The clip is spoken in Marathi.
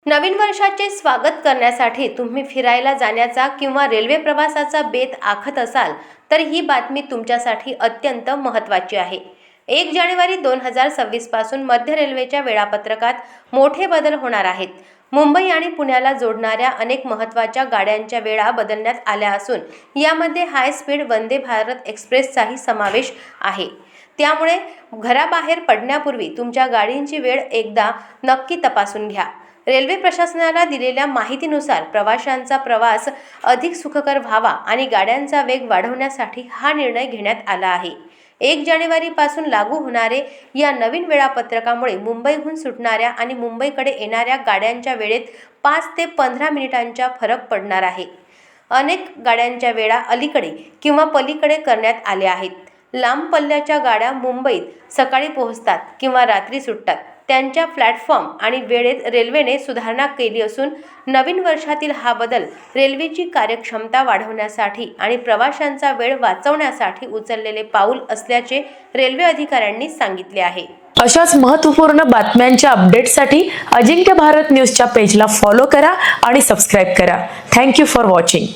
नवीन वर्षाचे स्वागत करण्यासाठी तुम्ही फिरायला जाण्याचा किंवा रेल्वे प्रवासाचा बेत आखत असाल तर ही बातमी तुमच्यासाठी अत्यंत महत्त्वाची आहे। 1 जानेवारी 2026 पासून मध्य रेल्वेच्या वेळापत्रकात मोठे बदल होणार आहेत। मुंबई आणि पुण्याला जोडणाऱ्या अनेक महत्त्वाच्या गाड्यांच्या वेळा बदलण्यात आल्या असून यामध्ये हाय स्पीड वंदे भारत एक्सप्रेसचाही समावेश आहे। त्यामुळे घराबाहेर पडण्यापूर्वी तुमच्या गाडीची वेळ एकदा नक्की तपासून घ्या। रेल्वे प्रशासनाला दिलेल्या माहितीनुसार प्रवाशांचा प्रवास अधिक सुखकर व्हावा आणि गाड्यांचा वेग वाढवण्यासाठी हा निर्णय घेण्यात आला आहे। 1 जानेवारीपासून लागू होणारे या नवीन वेळापत्रकामुळे मुंबईहून सुटणाऱ्या आणि मुंबईकडे येणाऱ्या गाड्यांच्या वेळेत 5 ते 15 मिनिटांचा फरक पडणार आहे। अनेक गाड्यांच्या वेळा अलीकडे किंवा पलीकडे करण्यात आल्या आहेत। लांब पल्ल्याच्या गाड्या मुंबईत सकाळी पोहोचतात किंवा रात्री सुटतात। त्यांच्या प्लॅटफॉर्म आणि वेळेत रेल्वेने सुधारणा केली असून नवीन वर्षातील हा बदल रेल्वेची कार्यक्षमता वाढवण्यासाठी आणि प्रवाशांचा वेळ वाचवण्यासाठी उचललेले पाऊल असल्याचे रेल्वे अधिकाऱ्यांनी सांगितले आहे। अशाच महत्त्वपूर्ण बातम्यांच्या अपडेट्ससाठी अजिंक्य भारत न्यूजच्या पेजला फॉलो करा आणि सबस्क्राइब करा। Thank you for watching.